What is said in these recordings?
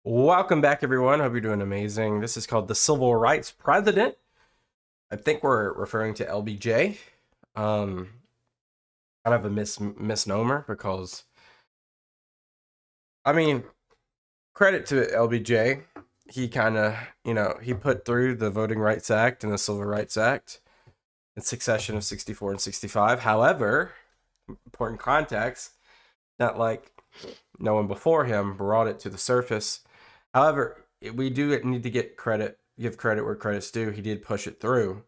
Welcome back, everyone. Hope you're doing amazing. This is called the Civil Rights President. I think we're referring to LBJ. Kind of a misnomer because, I mean, credit to LBJ. He kind of, he put through the Voting Rights Act and the Civil Rights Act in succession of 64 and 65. However, important context, not like no one before him brought it to the surface. However, we do need to give credit where credit's due. He did push it through.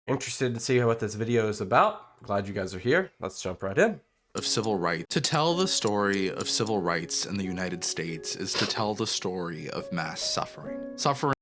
Interested to see what this video is about. Glad you guys are here. Let's jump right in. Of civil rights. To tell the story of civil rights in the United States is to tell the story of mass suffering. Suffering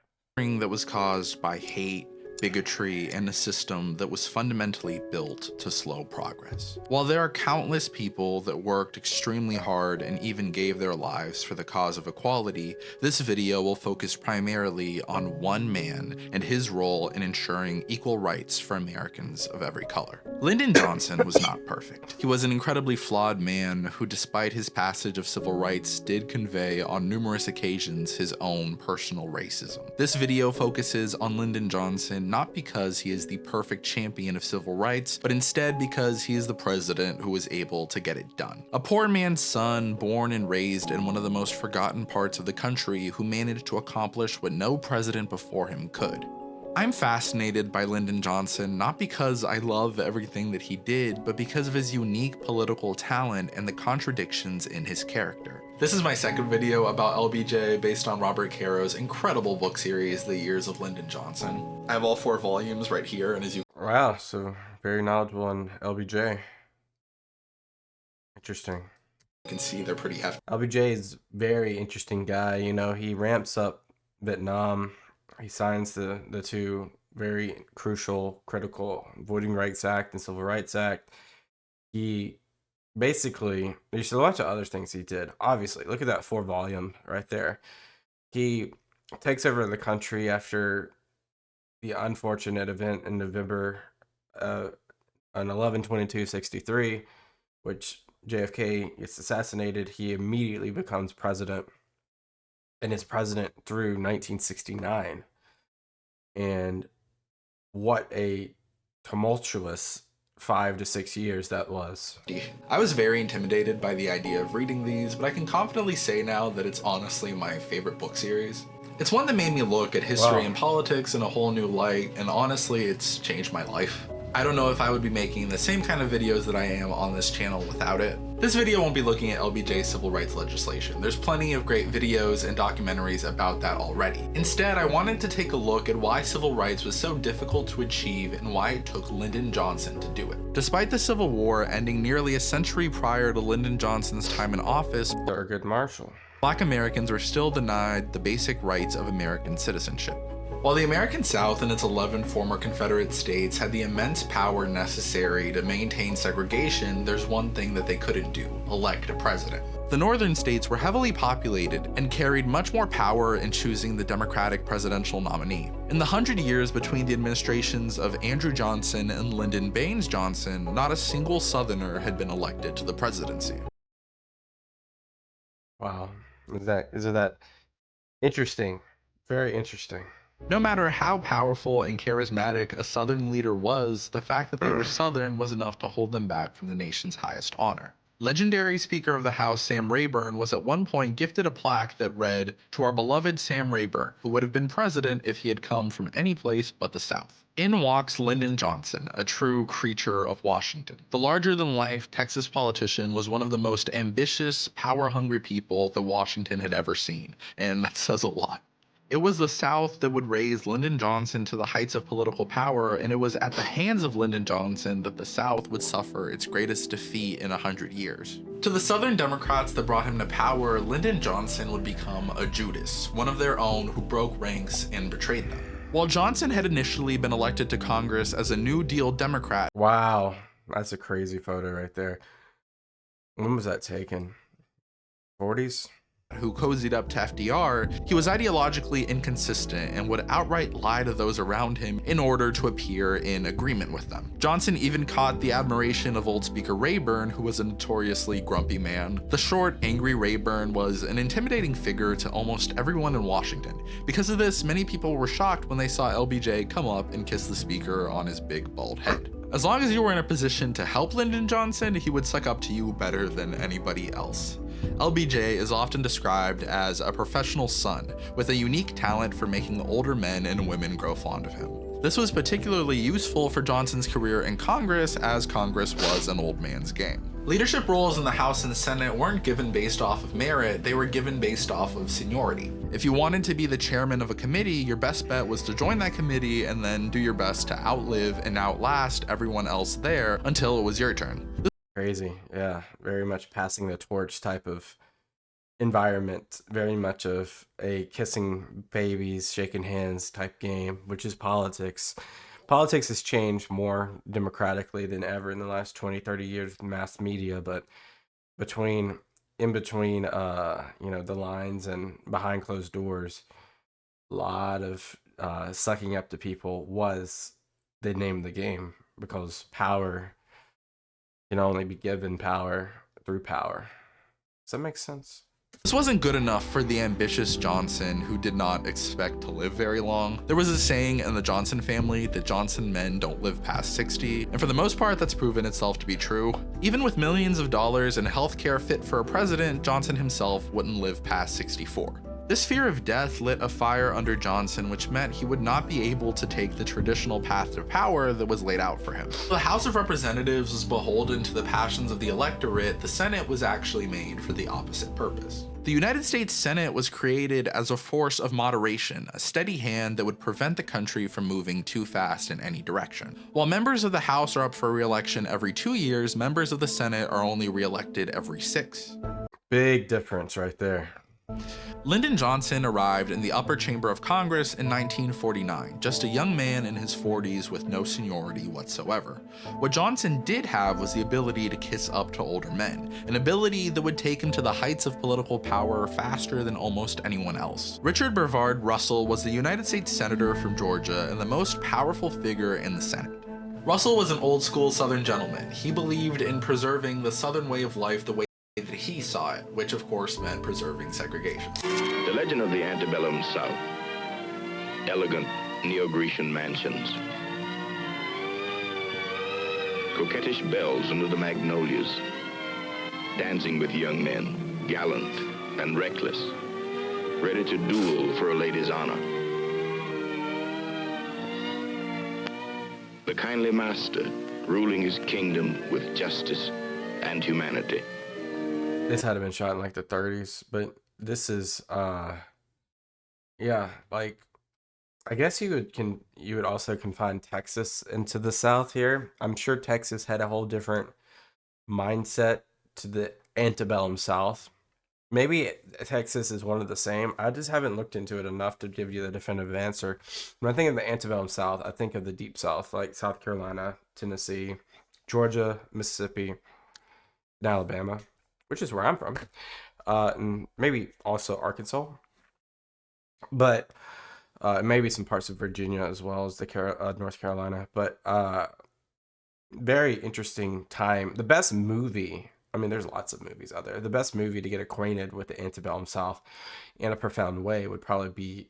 that was caused by hate, bigotry, and a system that was fundamentally built to slow progress. While there are countless people that worked extremely hard and even gave their lives for the cause of equality, this video will focus primarily on one man and his role in ensuring equal rights for Americans of every color. Lyndon Johnson was not perfect. He was an incredibly flawed man who, despite his passage of civil rights, did convey on numerous occasions his own personal racism. This video focuses on Lyndon Johnson not because he is the perfect champion of civil rights, but instead because he is the president who was able to get it done. A poor man's son, born and raised in one of the most forgotten parts of the country, who managed to accomplish what no president before him could. I'm fascinated by Lyndon Johnson not because I love everything that he did, but because of his unique political talent and the contradictions in his character. This is my second video about LBJ based on Robert Caro's incredible book series, The Years of Lyndon Johnson. I have all 4 volumes right here, and as you— Wow, so very knowledgeable on LBJ. Interesting. can see, they're pretty hefty. LBJ is a very interesting guy. He ramps up Vietnam. He signs the two very crucial, critical Voting Rights Act and Civil Rights Act. He basically, there's a bunch of other things he did. Obviously, look at that 4-volume right there. He takes over the country after the unfortunate event in November on 11/22/63, which JFK gets assassinated. He immediately becomes president and is president through 1969. And what a tumultuous 5 to 6 years that was. I was very intimidated by the idea of reading these, but I can confidently say now that it's honestly my favorite book series. It's one that made me look at history and politics in a whole new light, and honestly, it's changed my life. I don't know if I would be making the same kind of videos that I am on this channel without it. This video won't be looking at LBJ's civil rights legislation. There's plenty of great videos and documentaries about that already. Instead, I wanted to take a look at why civil rights was so difficult to achieve and why it took Lyndon Johnson to do it. Despite the Civil War ending nearly a century prior to Lyndon Johnson's time in office, Thurgood Marshall, Black Americans were still denied the basic rights of American citizenship. While the American South and its 11 former Confederate states had the immense power necessary to maintain segregation, there's one thing that they couldn't do: elect a president. The northern states were heavily populated and carried much more power in choosing the Democratic presidential nominee. In the 100 years between the administrations of Andrew Johnson and Lyndon Baines Johnson, not a single Southerner had been elected to the presidency. Wow, isn't that interesting? Very interesting. No matter how powerful and charismatic a Southern leader was, the fact that they were Southern was enough to hold them back from the nation's highest honor. Legendary Speaker of the House Sam Rayburn was at one point gifted a plaque that read, "To our beloved Sam Rayburn, who would have been president if he had come from any place but the South." In walks Lyndon Johnson, a true creature of Washington. The larger-than-life Texas politician was one of the most ambitious, power-hungry people that Washington had ever seen, and that says a lot. It was the South that would raise Lyndon Johnson to the heights of political power, and it was at the hands of Lyndon Johnson that the South would suffer its greatest defeat in 100 years. To the Southern Democrats that brought him to power, Lyndon Johnson would become a Judas, one of their own who broke ranks and betrayed them. While Johnson had initially been elected to Congress as a New Deal Democrat— Wow, that's a crazy photo right there. When was that taken? 40s? who cozied up to FDR, he was ideologically inconsistent and would outright lie to those around him in order to appear in agreement with them. Johnson even caught the admiration of old Speaker Rayburn, who was a notoriously grumpy man. The short, angry Rayburn was an intimidating figure to almost everyone in Washington. Because of this, many people were shocked when they saw LBJ come up and kiss the speaker on his big bald head. As long as you were in a position to help Lyndon Johnson, he would suck up to you better than anybody else. LBJ is often described as a professional son with a unique talent for making older men and women grow fond of him. This was particularly useful for Johnson's career in Congress, as Congress was an old man's game. Leadership roles in the House and Senate weren't given based off of merit, they were given based off of seniority. If you wanted to be the chairman of a committee, your best bet was to join that committee and then do your best to outlive and outlast everyone else there until it was your turn. Crazy. Yeah, very much passing the torch type of environment, very much of a kissing babies, shaking hands type game, which is politics. Politics has changed more democratically than ever in the last 20, 30 years with mass media, but in between the lines and behind closed doors, a lot of sucking up to people was the name of the game, because power can only be given power through power. Does that make sense? This wasn't good enough for the ambitious Johnson, who did not expect to live very long. There was a saying in the Johnson family that Johnson men don't live past 60, and for the most part that's proven itself to be true. Even with millions of dollars and healthcare fit for a president, Johnson himself wouldn't live past 64. This fear of death lit a fire under Johnson, which meant he would not be able to take the traditional path to power that was laid out for him. The House of Representatives was beholden to the passions of the electorate. The Senate was actually made for the opposite purpose. The United States Senate was created as a force of moderation, a steady hand that would prevent the country from moving too fast in any direction. While members of the House are up for re-election every 2 years, members of the Senate are only re-elected every 6. Big difference right there. Lyndon Johnson arrived in the upper chamber of Congress in 1949, just a young man in his 40s with no seniority whatsoever. What Johnson did have was the ability to kiss up to older men, an ability that would take him to the heights of political power faster than almost anyone else. Richard Brevard Russell was the United States Senator from Georgia and the most powerful figure in the Senate. Russell was an old-school Southern gentleman. He believed in preserving the Southern way of life the way that he saw it, which of course meant preserving segregation. The legend of the antebellum South. Elegant Neo-Grecian mansions. Coquettish belles under the magnolias. Dancing with young men, gallant and reckless. Ready to duel for a lady's honor. The kindly master ruling his kingdom with justice and humanity. This had been shot in like the 30s, but this is like, I guess you would also confine Texas into the South here. I'm sure Texas had a whole different mindset to the antebellum South. Maybe Texas is one of the same. I just haven't looked into it enough to give you the definitive answer. When I think of the antebellum South, I think of the deep South, like South Carolina, Tennessee, Georgia, Mississippi, and Alabama, which is where I'm from, and maybe also Arkansas, but maybe some parts of Virginia as well as the North Carolina. But very interesting time. The best movie, I mean, there's lots of movies out there. The best movie to get acquainted with the antebellum South in a profound way would probably be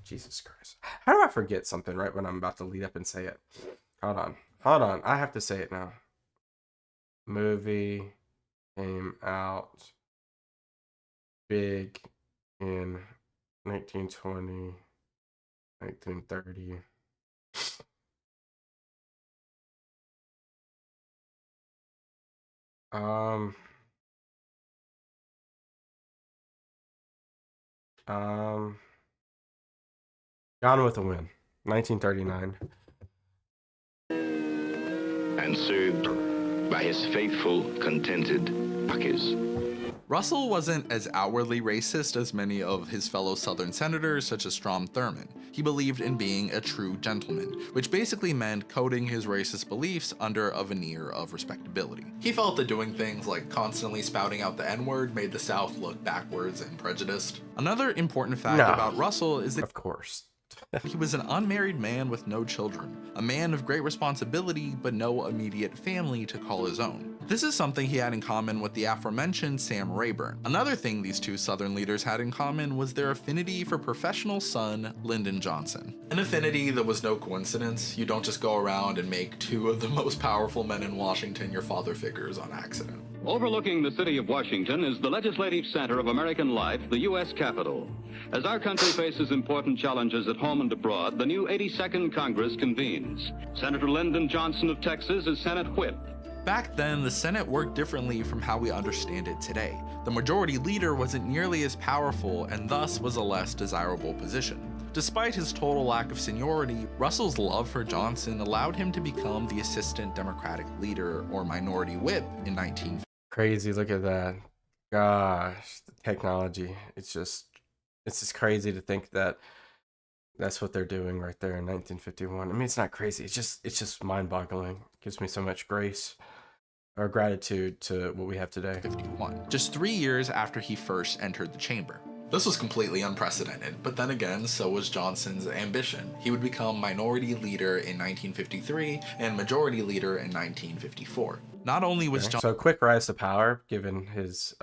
Jesus Christ. How do I forget something right when I'm about to lead up and say it? Hold on. I have to say it now. Movie came out big in 1920, 1930. Gone with the Wind, 1939. And served by his faithful, contented Buckies. Russell wasn't as outwardly racist as many of his fellow Southern senators, such as Strom Thurmond. He believed in being a true gentleman, which basically meant coding his racist beliefs under a veneer of respectability. He felt that doing things like constantly spouting out the N-word made the South look backwards and prejudiced. Another important fact No, about Russell is that of course. he was an unmarried man with no children, a man of great responsibility but no immediate family to call his own. This is something he had in common with the aforementioned Sam Rayburn. Another thing these two Southern leaders had in common was their affinity for professional son Lyndon Johnson. An affinity that was no coincidence. You don't just go around and make two of the most powerful men in Washington your father figures on accident. Overlooking the city of Washington is the legislative center of American life, the U.S. Capitol. As our country faces important challenges at home and abroad, the new 82nd Congress convenes. Senator Lyndon Johnson of Texas is Senate Whip. Back then, the Senate worked differently from how we understand it today. The majority leader wasn't nearly as powerful and thus was a less desirable position. Despite his total lack of seniority, Russell's love for Johnson allowed him to become the assistant Democratic leader or minority whip in 1950. Crazy, look at that. Gosh, the technology. It's just crazy to think that that's what they're doing right there in 1951. I mean, it's not crazy. It's just mind-boggling. It gives me so much grace or gratitude to what we have today. 51, just 3 years after he first entered the chamber. This was completely unprecedented, but then again, so was Johnson's ambition. He would become minority leader in 1953 and majority leader in 1954. Not only was So quick rise to power, given his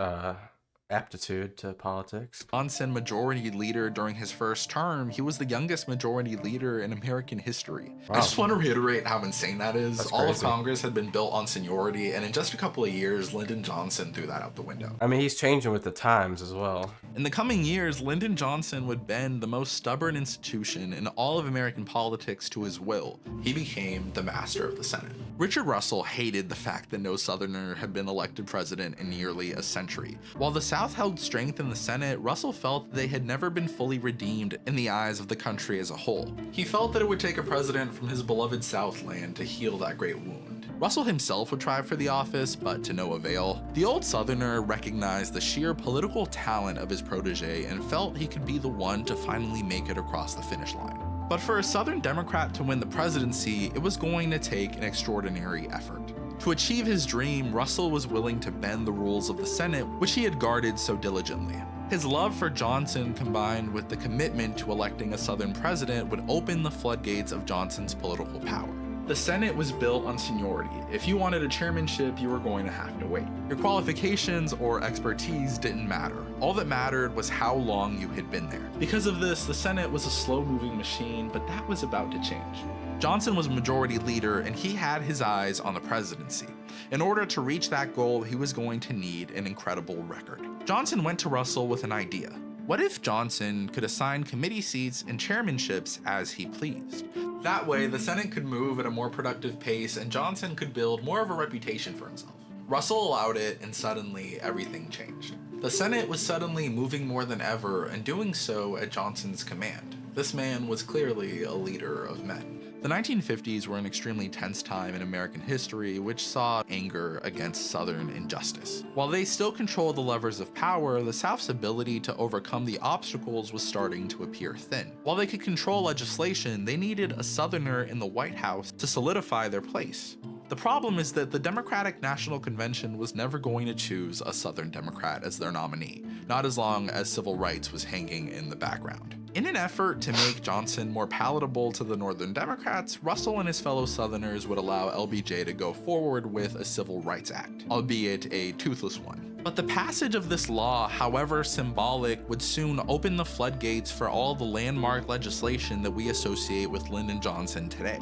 aptitude to politics. Johnson majority leader during his first term, he was the youngest majority leader in American history. Wow. I just want to reiterate how insane that is. That's All of crazy. Congress had been built on seniority, and in just a couple of years, Lyndon Johnson threw that out the window. I mean, he's changing with the times as well. In the coming years, Lyndon Johnson would bend the most stubborn institution in all of American politics to his will. He became the master of the Senate. Richard Russell hated the fact that no Southerner had been elected president in nearly a century. While the South held strength in the Senate, Russell felt they had never been fully redeemed in the eyes of the country as a whole. He felt that it would take a president from his beloved Southland to heal that great wound. Russell himself would try for the office, but to no avail. The old Southerner recognized the sheer political talent of his protege and felt he could be the one to finally make it across the finish line. But for a Southern Democrat to win the presidency, it was going to take an extraordinary effort. To achieve his dream, Russell was willing to bend the rules of the Senate, which he had guarded so diligently. His love for Johnson combined with the commitment to electing a Southern president would open the floodgates of Johnson's political power. The Senate was built on seniority. If you wanted a chairmanship, you were going to have to wait. Your qualifications or expertise didn't matter. All that mattered was how long you had been there. Because of this, the Senate was a slow-moving machine, but that was about to change. Johnson was majority leader and he had his eyes on the presidency. In order to reach that goal, he was going to need an incredible record. Johnson went to Russell with an idea. What if Johnson could assign committee seats and chairmanships as he pleased? That way, the Senate could move at a more productive pace and Johnson could build more of a reputation for himself. Russell allowed it and suddenly everything changed. The Senate was suddenly moving more than ever and doing so at Johnson's command. This man was clearly a leader of men. The 1950s were an extremely tense time in American history, which saw anger against Southern injustice. While they still controlled the levers of power, the South's ability to overcome the obstacles was starting to appear thin. While they could control legislation, they needed a Southerner in the White House to solidify their place. The problem is that the Democratic National Convention was never going to choose a Southern Democrat as their nominee, not as long as civil rights was hanging in the background. In an effort to make Johnson more palatable to the Northern Democrats, Russell and his fellow Southerners would allow LBJ to go forward with a Civil Rights Act, albeit a toothless one. But the passage of this law, however symbolic, would soon open the floodgates for all the landmark legislation that we associate with Lyndon Johnson today.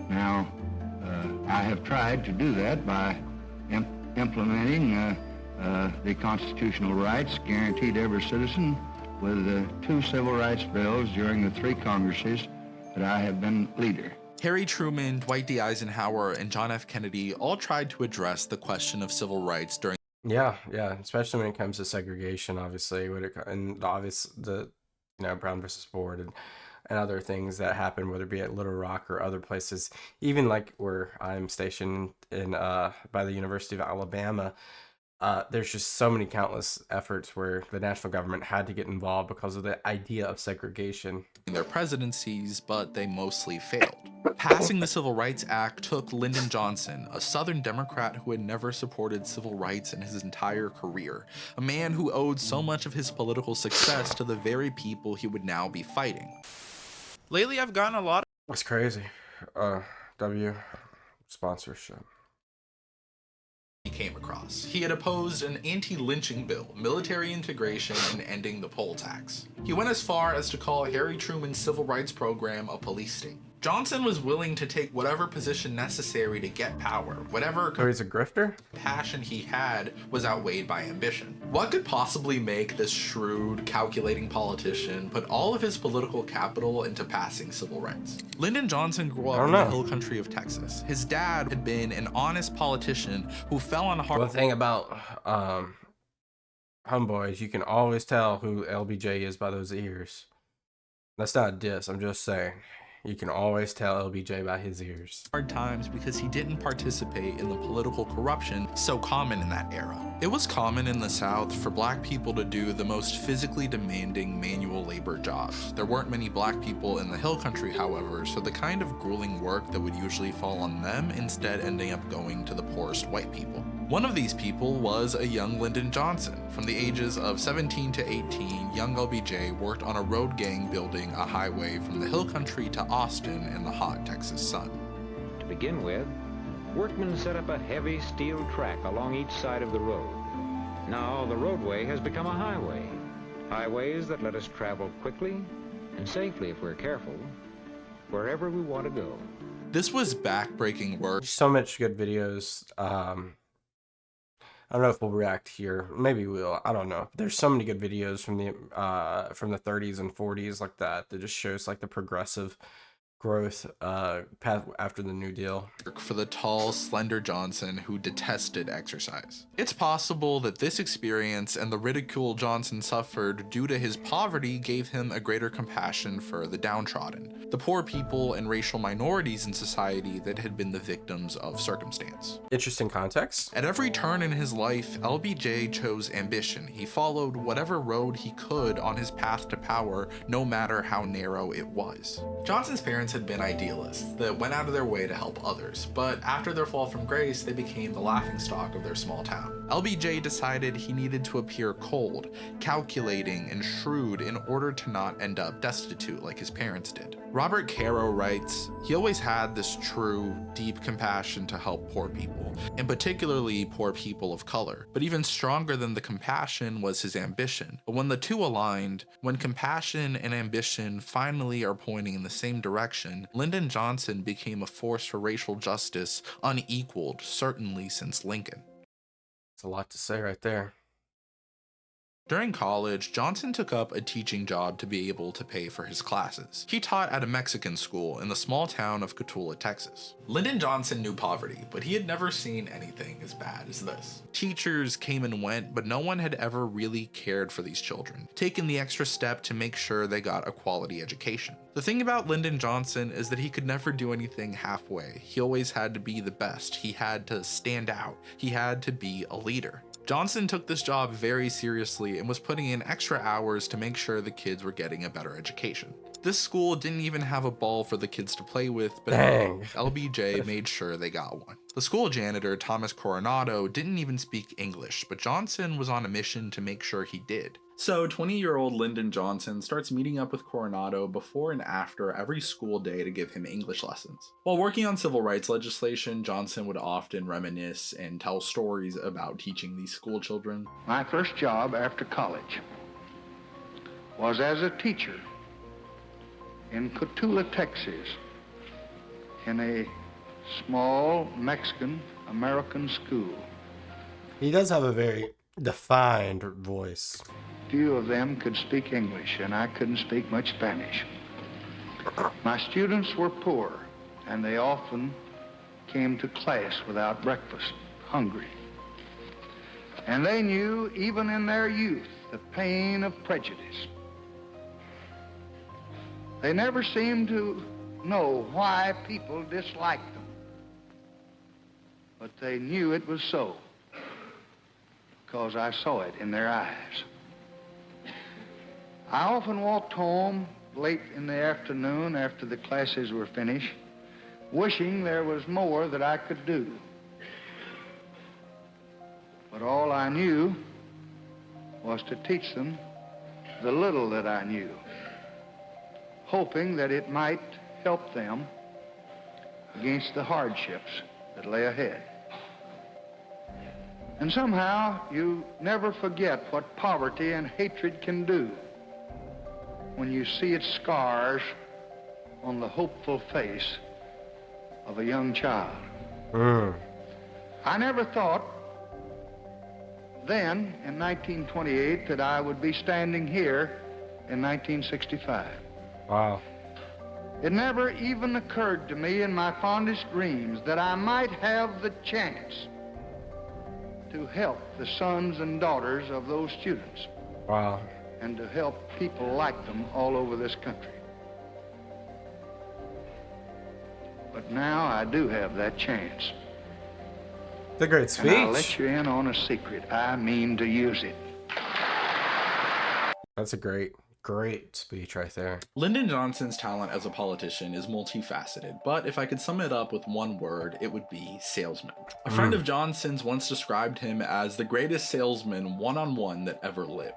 Now, I have tried to do that by implementing the constitutional rights guaranteed to every citizen with 2 civil rights bills during the 3 Congresses that I have been leader. Harry Truman, Dwight D. Eisenhower, and John F. Kennedy all tried to address the question of civil rights during Yeah, especially when it comes to segregation, obviously, and the Brown versus Board and other things that happen, whether it be at Little Rock or other places, even like where I'm stationed in by the University of Alabama. there's just so many countless efforts where the national government had to get involved because of the idea of segregation. In their presidencies, but they mostly failed. Passing the Civil Rights Act took Lyndon Johnson, a Southern Democrat who had never supported civil rights in his entire career, a man who owed so much of his political success to the very people he would now be fighting. Lately, I've gotten a lot of That's crazy. W sponsorship. he came across. He had opposed an anti-lynching bill, military integration, and ending the poll tax. He went as far as to call Harry Truman's civil rights program a police state. Johnson was willing to take whatever position necessary to get power, whatever So he's a grifter? passion he had was outweighed by ambition. What could possibly make this shrewd, calculating politician put all of his political capital into passing civil rights? Lyndon Johnson grew up in the hill country of Texas. His dad had been an honest politician who fell on hard. One thing about homeboys, you can always tell who LBJ is by those ears. That's not a diss, I'm just saying. You can always tell LBJ by his ears. Hard times because he didn't participate in the political corruption so common in that era. It was common in the South for black people to do the most physically demanding manual labor jobs. There weren't many black people in the hill country, however, so the kind of grueling work that would usually fall on them instead ending up going to the poorest white people. One of these people was a young Lyndon Johnson. From the ages of 17 to 18, young LBJ worked on a road gang building a highway from the hill country to Austin in the hot Texas sun. To begin with, workmen set up a heavy steel track along each side of the road. Now the roadway has become a highway. Highways that let us travel quickly and safely if we're careful, wherever we want to go. This was backbreaking work. So much good videos. I don't know if we'll react here. Maybe we'll. I don't know. There's so many good videos from the 30s and 40s like that just shows like the progressive growth path after the New Deal. For the tall, slender Johnson who detested exercise. It's possible that this experience and the ridicule Johnson suffered due to his poverty gave him a greater compassion for the downtrodden, the poor people and racial minorities in society that had been the victims of circumstance. Interesting context. At every turn in his life, LBJ chose ambition. He followed whatever road he could on his path to power, no matter how narrow it was. Johnson's parents had been idealists that went out of their way to help others, but after their fall from grace, they became the laughingstock of their small town. LBJ decided he needed to appear cold, calculating, and shrewd in order to not end up destitute like his parents did. Robert Caro writes, he always had this true, deep compassion to help poor people, and particularly poor people of color. But even stronger than the compassion was his ambition. But when the two aligned, when compassion and ambition finally are pointing in the same direction, Lyndon Johnson became a force for racial justice unequaled, certainly since Lincoln. It's a lot to say right there. During college, Johnson took up a teaching job to be able to pay for his classes. He taught at a Mexican school in the small town of Cotulla, Texas. Lyndon Johnson knew poverty, but he had never seen anything as bad as this. Teachers came and went, but no one had ever really cared for these children, taken the extra step to make sure they got a quality education. The thing about Lyndon Johnson is that he could never do anything halfway. He always had to be the best. He had to stand out. He had to be a leader. Johnson took this job very seriously and was putting in extra hours to make sure the kids were getting a better education. This school didn't even have a ball for the kids to play with, but LBJ made sure they got one. The school janitor, Thomas Coronado, didn't even speak English, but Johnson was on a mission to make sure he did. So 20-year-old Lyndon Johnson starts meeting up with Coronado before and after every school day to give him English lessons. While working on civil rights legislation, Johnson would often reminisce and tell stories about teaching these school children. My first job after college was as a teacher in Cotulla, Texas, in a small Mexican-American school. He does have a very defined voice. Few of them could speak English, and I couldn't speak much Spanish. My students were poor, and they often came to class without breakfast, hungry. And they knew, even in their youth, the pain of prejudice. They never seemed to know why people disliked them, but they knew it was so. because I saw it in their eyes. I often walked home late in the afternoon after the classes were finished, wishing there was more that I could do. But all I knew was to teach them the little that I knew, hoping that it might help them against the hardships that lay ahead. And somehow you never forget what poverty and hatred can do when you see its scars on the hopeful face of a young child. I never thought then, in 1928, that I would be standing here in 1965. Wow. It never even occurred to me in my fondest dreams that I might have the chance to help the sons and daughters of those students. Wow. And to help people like them all over this country. But now I do have that chance. It's a great speech. And I'll let you in on a secret. I mean to use it. That's a great speech right there. Lyndon Johnson's talent as a politician is multifaceted, but if I could sum it up with one word, it would be salesman. A friend of Johnson's once described him as the greatest salesman one-on-one that ever lived.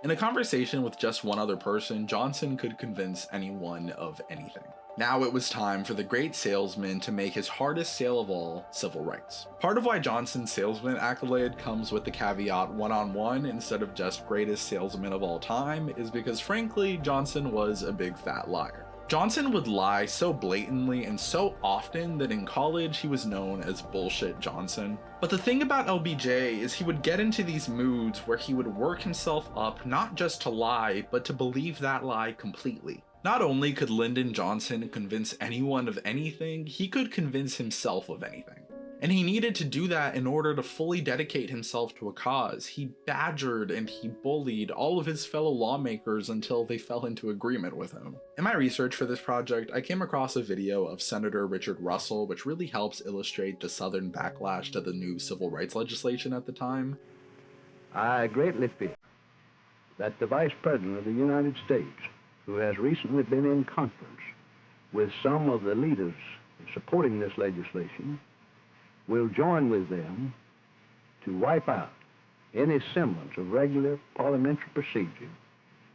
In a conversation with just one other person, Johnson could convince anyone of anything. Now it was time for the great salesman to make his hardest sale of all, civil rights. Part of why Johnson's salesman accolade comes with the caveat one-on-one instead of just greatest salesman of all time is because frankly, Johnson was a big fat liar. Johnson would lie so blatantly and so often that in college he was known as Bullshit Johnson. But the thing about LBJ is he would get into these moods where he would work himself up not just to lie, but to believe that lie completely. Not only could Lyndon Johnson convince anyone of anything, he could convince himself of anything. And he needed to do that in order to fully dedicate himself to a cause. He badgered and he bullied all of his fellow lawmakers until they fell into agreement with him. In my research for this project, I came across a video of Senator Richard Russell, which really helps illustrate the Southern backlash to the new civil rights legislation at the time. I greatly fear that the Vice President of the United States, who has recently been in conference with some of the leaders supporting this legislation, will join with them to wipe out any semblance of regular parliamentary procedure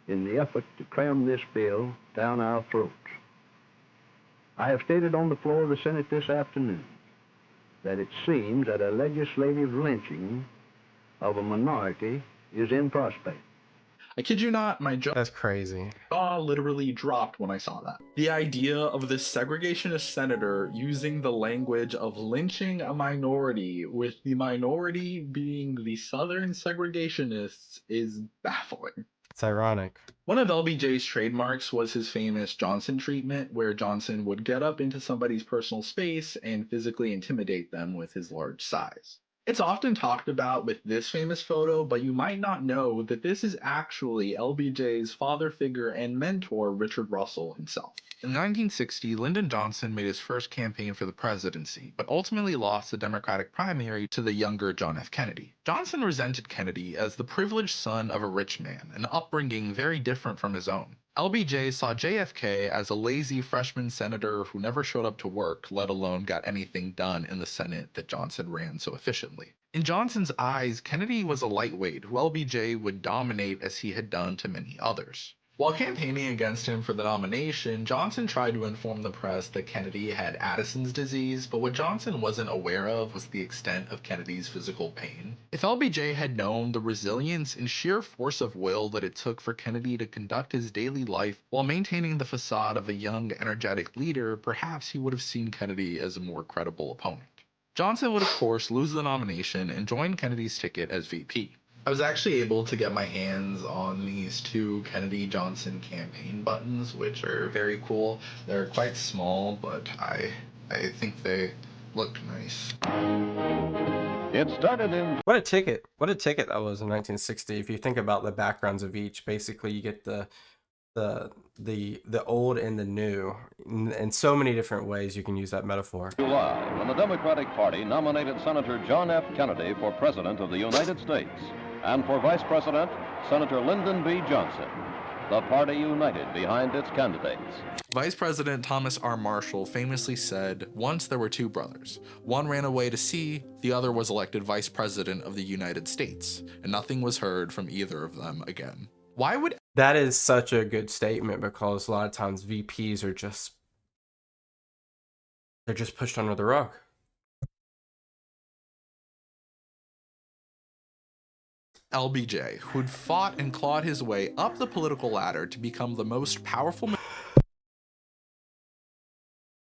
in the effort to cram this bill down our throats. I have stated on the floor of the Senate this afternoon that it seems that a legislative lynching of a minority is in prospect. I kid you not, my That's crazy. jaw literally dropped when I saw that. The idea of this segregationist senator using the language of lynching a minority, with the minority being the Southern segregationists, is baffling. It's ironic. One of LBJ's trademarks was his famous Johnson treatment, where Johnson would get up into somebody's personal space and physically intimidate them with his large size. It's often talked about with this famous photo, but you might not know that this is actually LBJ's father figure and mentor, Richard Russell himself. In 1960, Lyndon Johnson made his first campaign for the presidency, but ultimately lost the Democratic primary to the younger John F. Kennedy. Johnson resented Kennedy as the privileged son of a rich man, an upbringing very different from his own. LBJ saw JFK as a lazy freshman senator who never showed up to work, let alone got anything done in the Senate that Johnson ran so efficiently. In Johnson's eyes, Kennedy was a lightweight who LBJ would dominate as he had done to many others. While campaigning against him for the nomination, Johnson tried to inform the press that Kennedy had Addison's disease, but what Johnson wasn't aware of was the extent of Kennedy's physical pain. If LBJ had known the resilience and sheer force of will that it took for Kennedy to conduct his daily life while maintaining the facade of a young, energetic leader, perhaps he would have seen Kennedy as a more credible opponent. Johnson would, of course, lose the nomination and join Kennedy's ticket as VP. I was actually able to get my hands on these two Kennedy Johnson campaign buttons, which are very cool. They're quite small, but I think they look nice. It started in... What a ticket. What a ticket that was in 1960. If you think about the backgrounds of each, basically you get the the old and the new in so many different ways you can use that metaphor. July, when the Democratic Party nominated Senator John F. Kennedy for President of the United States, and for Vice President, Senator Lyndon B. Johnson. The party united behind its candidates. Vice President Thomas R. Marshall famously said, "Once there were two brothers. One ran away to sea, the other was elected Vice President of the United States, and nothing was heard from either of them again." Why would That is such a good statement, because a lot of times VPs are just, they're just pushed under the rug. LBJ, who'd fought and clawed his way up the political ladder to become the most powerful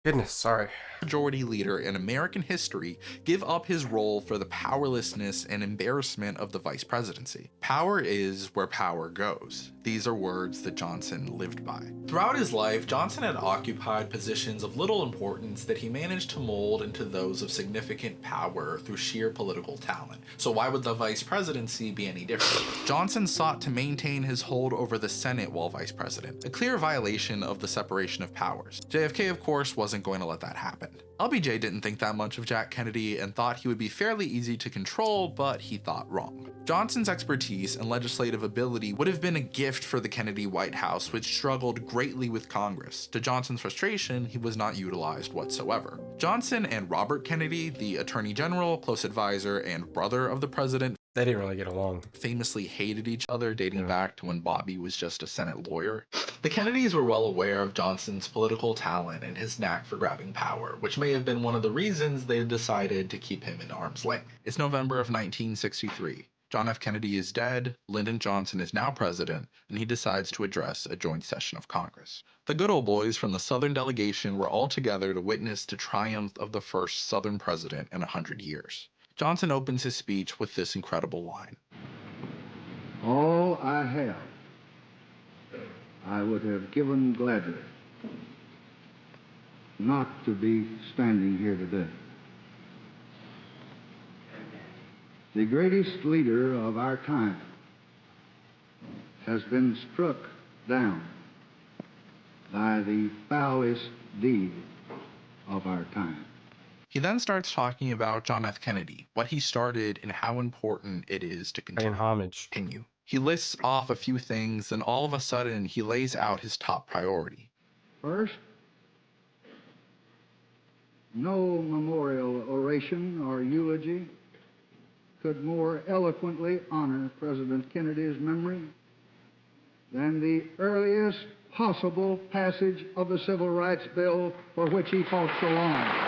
Goodness, sorry. majority leader in American history, give up his role for the powerlessness and embarrassment of the vice presidency? Power is where power goes. These are words that Johnson lived by. Throughout his life, Johnson had occupied positions of little importance that he managed to mold into those of significant power through sheer political talent. So why would the vice presidency be any different? Johnson sought to maintain his hold over the Senate while vice president, a clear violation of the separation of powers. JFK, of course, wasn't going to let that happen. LBJ didn't think that much of Jack Kennedy and thought he would be fairly easy to control, but he thought wrong. Johnson's expertise and legislative ability would have been a gift for the Kennedy White House, which struggled greatly with Congress. To Johnson's frustration, he was not utilized whatsoever. Johnson and Robert Kennedy, the Attorney General, close advisor, and brother of the president, They didn't really get along. famously hated each other, dating back to when Bobby was just a Senate lawyer. The Kennedys were well aware of Johnson's political talent and his knack for grabbing power, which may have been one of the reasons they decided to keep him in arm's length. It's November of 1963. John F. Kennedy is dead, Lyndon Johnson is now president, and he decides to address a joint session of Congress. The good old boys from the Southern delegation were all together to witness the triumph of the first Southern president in 100 years. Johnson opens his speech with this incredible line. All I have, I would have given gladly not to be standing here today. The greatest leader of our time has been struck down by the foulest deed of our time. He then starts talking about John F. Kennedy, what he started, and how important it is to Paying homage. continue. He lists off a few things, and all of a sudden, he lays out his top priority. First, no memorial oration or eulogy could more eloquently honor President Kennedy's memory than the earliest possible passage of the Civil Rights Bill for which he fought so long.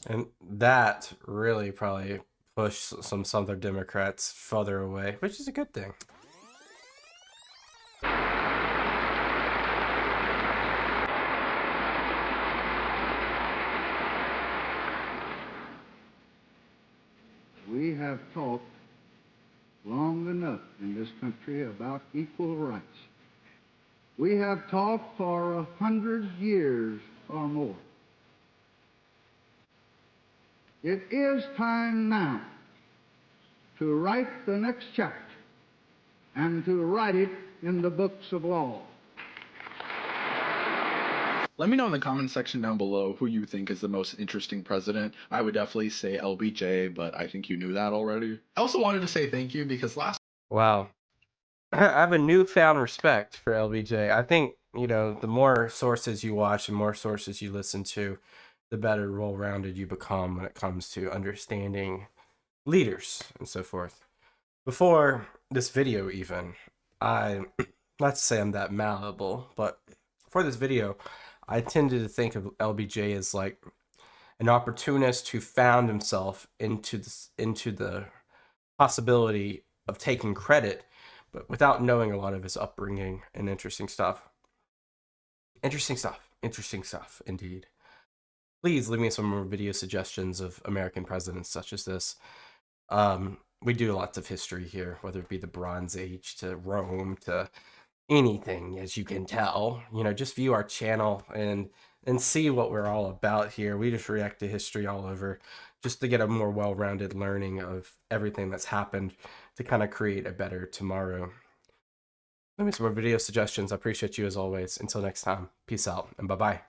And that really probably pushed some Southern Democrats further away, which is a good thing. We have talked long enough in this country about equal rights. We have talked for 100 years or more. It is time now to write the next chapter and to write it in the books of law. Let me know in the comment section down below who you think is the most interesting president. I would definitely say LBJ, but I think you knew that already. I also wanted to say thank you because last Wow. I have a newfound respect for LBJ. I think, the more sources you watch and more sources you listen to, the better well-rounded you become when it comes to understanding leaders and so forth. Before this video even, not to say I'm that malleable, but for this video, I tended to think of LBJ as like an opportunist who found himself into the possibility of taking credit, but without knowing a lot of his upbringing and interesting stuff. Interesting stuff, indeed. Please leave me some more video suggestions of American presidents such as this. We do lots of history here, whether it be the Bronze Age to Rome to anything, as you can tell. Just view our channel and see what we're all about here. We just react to history all over, just to get a more well-rounded learning of everything that's happened to kind of create a better tomorrow. Leave me some more video suggestions. I appreciate you as always. Until next time, peace out and bye-bye.